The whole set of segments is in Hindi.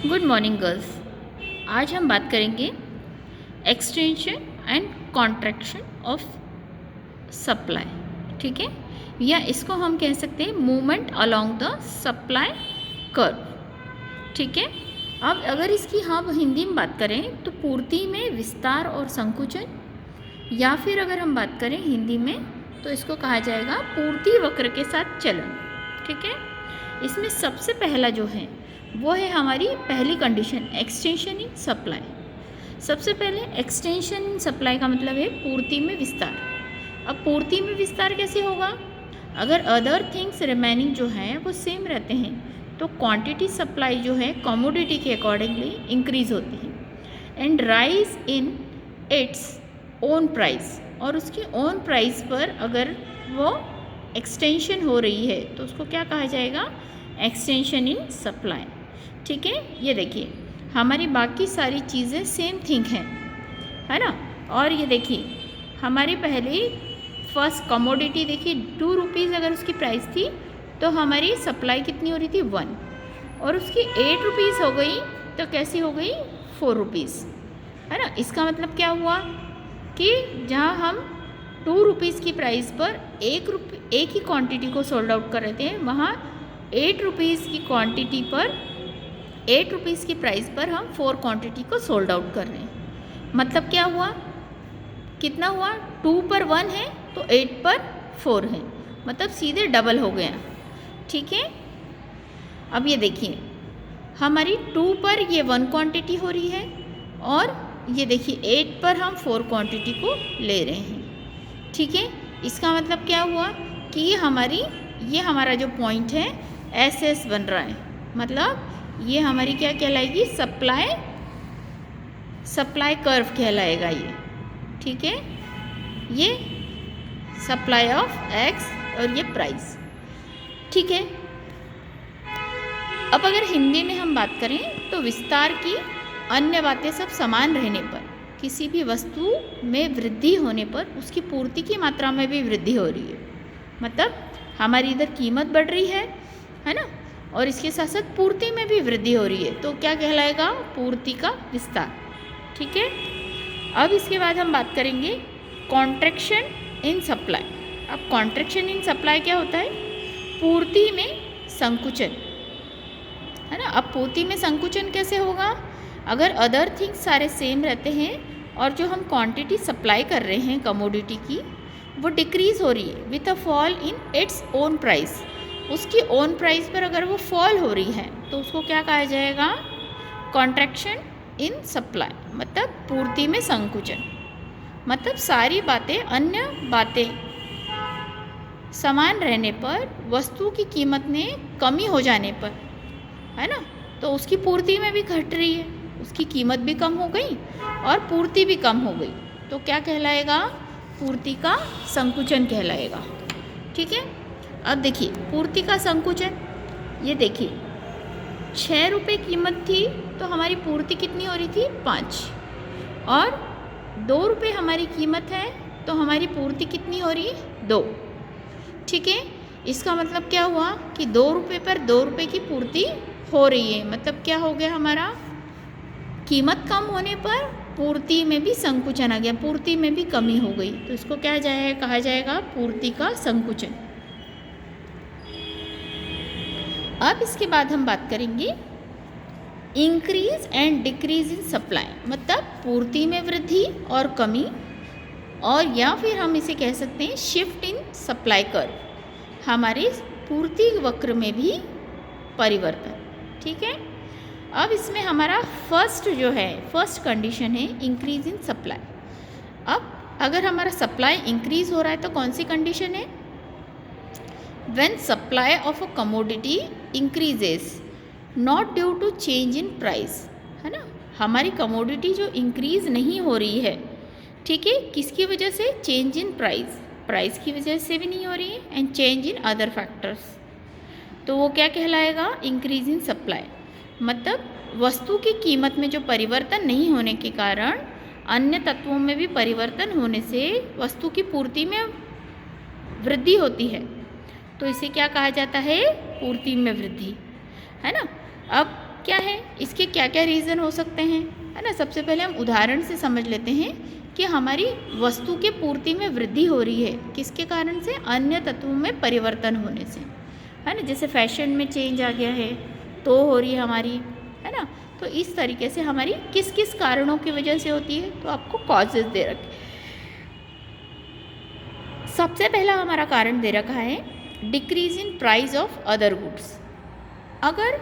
Good morning girls. आज हम बात करेंगे extension and contraction of supply. ठीक है, या इसको हम कह सकते हैं movement along the supply curve. ठीक है, अब अगर इसकी हम हिंदी में बात करें तो पूर्ति में विस्तार और संकुचन, या फिर अगर हम बात करें हिंदी में तो इसको कहा जाएगा पूर्ति वक्र के साथ चलन। ठीक है, इसमें सबसे पहला जो है वो है हमारी पहली कंडीशन एक्सटेंशन इन सप्लाई। सबसे पहले एक्सटेंशन इन सप्लाई का मतलब है पूर्ति में विस्तार। अब पूर्ति में विस्तार कैसे होगा? अगर अदर थिंग्स रिमेनिंग जो है वो सेम रहते हैं तो क्वांटिटी सप्लाई जो है कमोडिटी के अकॉर्डिंगली इंक्रीज होती है and rise in its own price, और उसकी ओन प्राइस पर अगर वो एक्सटेंशन हो रही है तो उसको क्या कहा जाएगा? Extension in supply. ठीक है, ये देखिए हमारी बाकी सारी चीज़ें सेम थिंग हैं, है ना। और ये देखिए हमारी पहली फर्स्ट कमोडिटी देखिए 2 रुपीज़ अगर उसकी प्राइस थी तो हमारी सप्लाई कितनी हो रही थी? 1, और उसकी 8 रुपीज़ हो गई तो कैसी हो गई? 4 रुपीज़, है ना। इसका मतलब क्या हुआ कि जहाँ हम 2 रुपीज़ की प्राइस पर एक ही क्वांटिटी को सोल्ड आउट कर रहे थे, वहाँ 8 रुपीज़ की क्वांटिटी पर 8 रुपीज़ की प्राइस पर हम 4 क्वांटिटी को सोल्ड आउट कर रहे हैं। मतलब क्या हुआ? कितना हुआ? 2 पर 1 है तो 8 पर 4 है, मतलब सीधे डबल हो गया। ठीक है, अब ये देखिए हमारी 2 पर ये 1 क्वांटिटी हो रही है और ये देखिए 8 पर हम 4 क्वांटिटी को ले रहे हैं। ठीक है, इसका मतलब क्या हुआ कि ये हमारा जो पॉइंट है एस बन रहा है, मतलब ये हमारी क्या कहलाएगी? सप्लाई कर्व कहलाएगा ये। ठीक है, ये सप्लाई ऑफ एक्स और ये प्राइस। ठीक है, अब अगर हिंदी में हम बात करें तो विस्तार की अन्य बातें सब समान रहने पर, किसी भी वस्तु में वृद्धि होने पर उसकी पूर्ति की मात्रा में भी वृद्धि हो रही है। मतलब हमारी इधर कीमत बढ़ रही है ना, और इसके साथ साथ पूर्ति में भी वृद्धि हो रही है, तो क्या कहलाएगा? पूर्ति का विस्तार। ठीक है, अब इसके बाद हम बात करेंगे कॉन्ट्रैक्शन इन सप्लाई। अब कॉन्ट्रैक्शन इन सप्लाई क्या होता है? पूर्ति में संकुचन, है ना। अब पूर्ति में संकुचन कैसे होगा? अगर अदर थिंग्स सारे सेम रहते हैं और जो हम क्वांटिटी सप्लाई कर रहे हैं कमोडिटी की वो डिक्रीज हो रही है with a fall in its own price, उसकी ओन प्राइस पर अगर वो फॉल हो रही है तो उसको क्या कहा जाएगा? कॉन्ट्रैक्शन इन सप्लाई, मतलब पूर्ति में संकुचन। मतलब सारी बातें, अन्य बातें समान रहने पर वस्तु की कीमत में कमी हो जाने पर, है ना, तो उसकी पूर्ति में भी घट रही है, उसकी कीमत भी कम हो गई और पूर्ति भी कम हो गई, तो क्या कहलाएगा? पूर्ति का संकुचन कहलाएगा। ठीक है, अब देखिए पूर्ति का संकुचन, ये देखिए 6 रुपये कीमत थी तो हमारी पूर्ति कितनी हो रही थी? 5, और 2 रुपये हमारी कीमत है तो हमारी पूर्ति कितनी हो रही है? 2। ठीक है, इसका मतलब क्या हुआ कि 2 रुपये पर 2 रुपये की पूर्ति हो रही है, मतलब क्या हो गया? हमारा कीमत कम होने पर पूर्ति में भी संकुचन आ गया, पूर्ति में भी कमी हो गई, तो इसको क्या कहा जाएगा? पूर्ति का संकुचन। अब इसके बाद हम बात करेंगे increase and decrease in supply, मतलब पूर्ति में वृद्धि और कमी, और या फिर हम इसे कह सकते हैं शिफ्ट इन सप्लाई कर्व, हमारे पूर्ति वक्र में भी परिवर्तन। ठीक है, अब इसमें हमारा फर्स्ट कंडीशन है इंक्रीज इन सप्लाई। अब अगर हमारा सप्लाई इंक्रीज हो रहा है तो कौन सी कंडीशन है? When supply of a commodity increases not due to change in price, है ना, हमारी कमोडिटी जो इंक्रीज नहीं हो रही है, ठीक है, किसकी वजह से? चेंज इन प्राइस की वजह से भी नहीं हो रही है, and change in other factors, तो वो क्या कहलाएगा? Increase in supply. मतलब वस्तु की कीमत में जो परिवर्तन नहीं होने के कारण अन्य तत्वों में भी परिवर्तन होने से वस्तु की पूर्ति में वृद्धि होती है, तो इसे क्या कहा जाता है? पूर्ति में वृद्धि, है ना। अब क्या है, इसके क्या क्या रीज़न हो सकते हैं, है ना। सबसे पहले हम उदाहरण से समझ लेते हैं कि हमारी वस्तु के पूर्ति में वृद्धि हो रही है किसके कारण से, अन्य तत्वों में परिवर्तन होने से, है ना। जैसे फैशन में चेंज आ गया है तो हो रही है हमारी, है ना। तो इस तरीके से हमारी किस किस कारणों की वजह से होती है, तो आपको कॉजेज दे रखे। सबसे पहला हमारा कारण दे रखा है decrease in price of other goods. अगर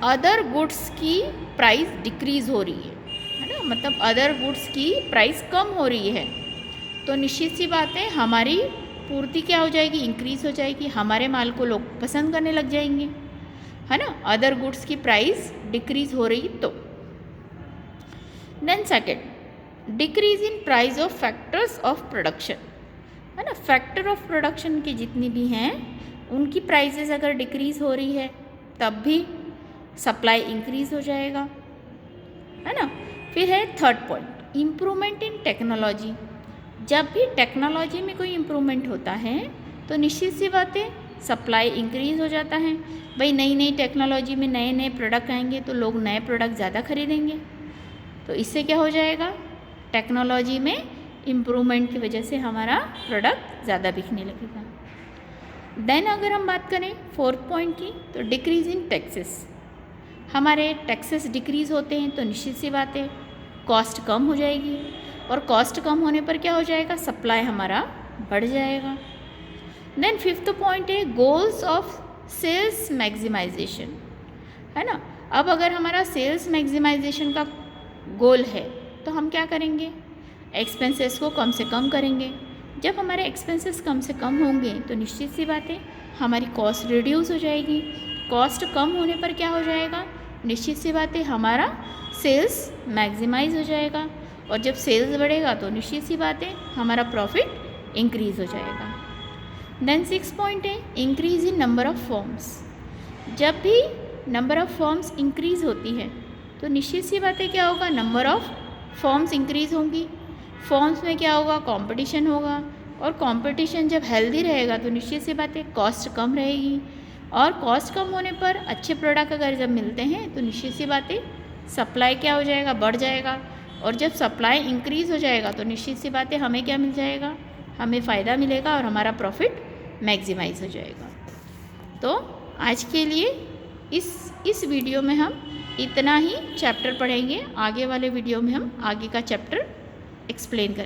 अदर गुड्स की प्राइस डिक्रीज हो रही है ना, मतलब अदर गुड्स की प्राइस कम हो रही है, तो निश्चित सी बात है हमारी पूर्ति क्या हो जाएगी, इंक्रीज हो जाएगी, हमारे माल को लोग पसंद करने लग जाएंगे, है ना। अदर गुड्स की प्राइस डिक्रीज हो रही तो। Then second, decrease in price of factors of production, है ना। फैक्टर ऑफ प्रोडक्शन की जितनी भी हैं उनकी प्राइसेस अगर डिक्रीज हो रही है तब भी सप्लाई इंक्रीज हो जाएगा, है ना। फिर है third point, improvement in technology. जब भी टेक्नोलॉजी में कोई इम्प्रूवमेंट होता है तो निश्चित सी बात है सप्लाई इंक्रीज हो जाता है। भाई नई नई टेक्नोलॉजी में नए नए प्रोडक्ट आएंगे तो लोग नए प्रोडक्ट ज़्यादा खरीदेंगे, तो इससे क्या हो जाएगा, टेक्नोलॉजी में इम्प्रूवमेंट की वजह से हमारा प्रोडक्ट ज़्यादा बिकने लगेगा। देन अगर हम बात करें फोर्थ पॉइंट की, तो डिक्रीज इन टैक्सेस। हमारे टैक्सेस डिक्रीज होते हैं तो निश्चित सी बात है कॉस्ट कम हो जाएगी, और कॉस्ट कम होने पर क्या हो जाएगा, सप्लाई हमारा बढ़ जाएगा। देन फिफ्थ पॉइंट है गोल्स ऑफ सेल्स मैक्सिमाइजेशन, है ना। अब अगर हमारा सेल्स मैक्सिमाइजेशन का गोल है तो हम क्या करेंगे, एक्सपेंसेस को कम से कम करेंगे। जब हमारे एक्सपेंसेस कम से कम होंगे तो निश्चित सी बात है हमारी कॉस्ट रिड्यूस हो जाएगी। कॉस्ट कम होने पर क्या हो जाएगा, निश्चित सी बात है हमारा सेल्स मैक्सिमाइज हो जाएगा, और जब सेल्स बढ़ेगा तो निश्चित सी बात है हमारा प्रॉफिट इंक्रीज हो जाएगा। देन सिक्स पॉइंट है increase in number of forms. जब भी नंबर ऑफ फॉर्म्स इंक्रीज होती है तो निश्चित सी बात है क्या होगा, नंबर ऑफ फॉर्म्स इंक्रीज होंगी। फॉर्म्स में क्या होगा, कंपटीशन होगा, और कंपटीशन जब हेल्दी रहेगा तो निश्चित सी बात है कॉस्ट कम रहेगी, और कॉस्ट कम होने पर अच्छे प्रोडक्ट अगर जब मिलते हैं तो निश्चित सी बात है सप्लाई क्या हो जाएगा, बढ़ जाएगा, और जब सप्लाई इंक्रीज हो जाएगा तो निश्चित सी बात है हमें क्या मिल जाएगा, हमें फ़ायदा मिलेगा और हमारा प्रॉफिट मैक्सिमाइज हो जाएगा। तो आज के लिए इस वीडियो में हम इतना ही चैप्टर पढ़ेंगे, आगे वाले वीडियो में हम आगे का चैप्टर एक्सप्लेन करेंगे।